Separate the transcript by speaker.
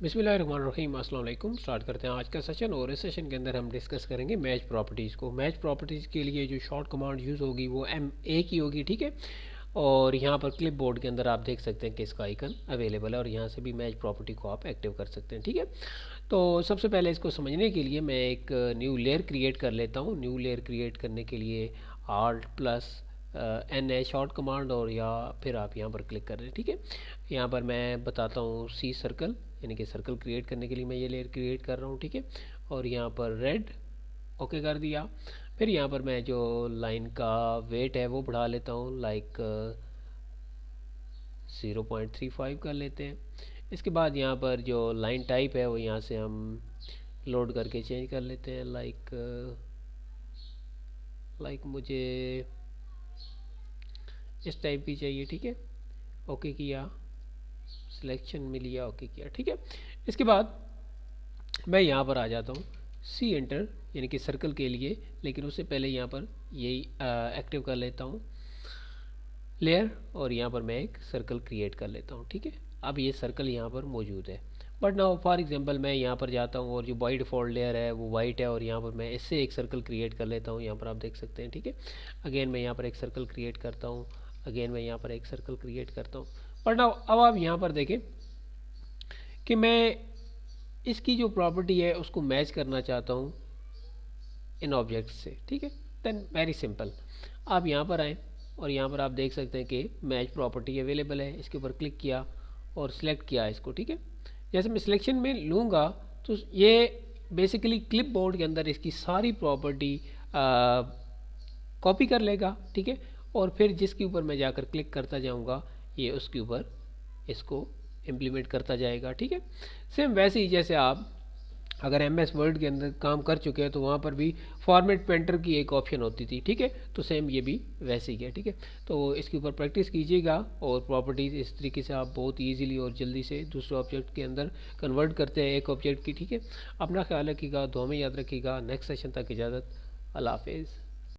Speaker 1: बिस्मिल्लाहिर्रहमानिर्रहीम। अस्सलाम वालेकुम। स्टार्ट करते हैं आज का सेशन। और इस सेशन के अंदर हम डिस्कस करेंगे मैच प्रॉपर्टीज़ को। मैच प्रॉपर्टीज़ के लिए जो शॉर्ट कमांड यूज़ होगी वो M1 की होगी, ठीक है। और यहाँ पर क्लिप बोर्ड के अंदर आप देख सकते हैं कि इसका आइकन अवेलेबल है और यहाँ से भी मैच प्रॉपर्टी को आप एक्टिव कर सकते हैं, ठीक है। तो सबसे पहले इसको समझने के लिए मैं एक न्यू लेयर क्रिएट कर लेता हूँ। न्यू लेयर क्रिएट करने के लिए Alt+N है शॉर्ट कमांड, और या फिर आप यहाँ पर क्लिक कर रहे हैं, ठीक है। यहाँ पर मैं बताता हूँ सी सर्कल, यानी कि सर्कल क्रिएट करने के लिए मैं ये लेयर क्रिएट कर रहा हूँ, ठीक है। और यहाँ पर रेड ओके कर दिया। फिर यहाँ पर मैं जो लाइन का वेट है वो बढ़ा लेता हूँ, लाइक 0.35 कर लेते हैं। इसके बाद यहाँ पर जो लाइन टाइप है वो यहाँ से हम लोड करके चेंज कर लेते हैं, लाइक मुझे इस टाइप की चाहिए, ठीक है। ओके किया, सिलेक्शन में लिया, ओके किया, ठीक है। इसके बाद मैं यहाँ पर आ जाता हूँ सी एंटर, यानी कि सर्कल के लिए। लेकिन उससे पहले यहाँ पर यही एक्टिव कर लेता हूँ लेयर, और यहाँ पर मैं एक सर्कल क्रिएट कर लेता हूँ, ठीक है। अब ये सर्कल यहाँ पर मौजूद है। बट नाउ फॉर एग्जांपल मैं यहाँ पर जाता हूँ और जो बाई डिफ़ॉल्ट लेयर है वो वाइट है, और यहाँ पर मैं इससे एक सर्कल क्रिएट कर लेता हूँ। यहाँ पर आप देख सकते हैं, ठीक है। अगेन मैं यहाँ पर एक सर्कल क्रिएट करता हूँ, अगेन मैं यहाँ पर एक सर्कल क्रिएट करता हूँ। बट नाउ अब आप यहाँ पर देखें कि मैं इसकी जो प्रॉपर्टी है उसको मैच करना चाहता हूँ इन ऑब्जेक्ट्स से, ठीक है। देन वेरी सिंपल, आप यहाँ पर आएँ और यहाँ पर आप देख सकते हैं कि मैच प्रॉपर्टी अवेलेबल है। इसके ऊपर क्लिक किया और सिलेक्ट किया इसको, ठीक है। जैसे मैं सिलेक्शन में लूँगा तो ये बेसिकली क्लिप बोर्ड के अंदर इसकी सारी प्रॉपर्टी कॉपी कर लेगा, ठीक है। और फिर जिसके ऊपर मैं जाकर क्लिक करता जाऊँगा ये उसके ऊपर इसको इम्प्लीमेंट करता जाएगा, ठीक है। सेम वैसे ही जैसे आप अगर MS वर्ड के अंदर काम कर चुके हैं तो वहाँ पर भी फॉर्मेट पेंटर की एक ऑप्शन होती थी, ठीक है। तो सेम ये भी वैसे ही है, ठीक है। तो इसके ऊपर प्रैक्टिस कीजिएगा और प्रॉपर्टीज़ इस तरीके से आप बहुत ईजीली और जल्दी से दूसरे ऑब्जेक्ट के अंदर कन्वर्ट करते हैं एक ऑब्जेक्ट की, ठीक है। अपना ख्याल रखिएगा, दुआ में याद रखिएगा। नेक्स्ट सेशन तक इजाज़त, अल्लाह हाफिज़।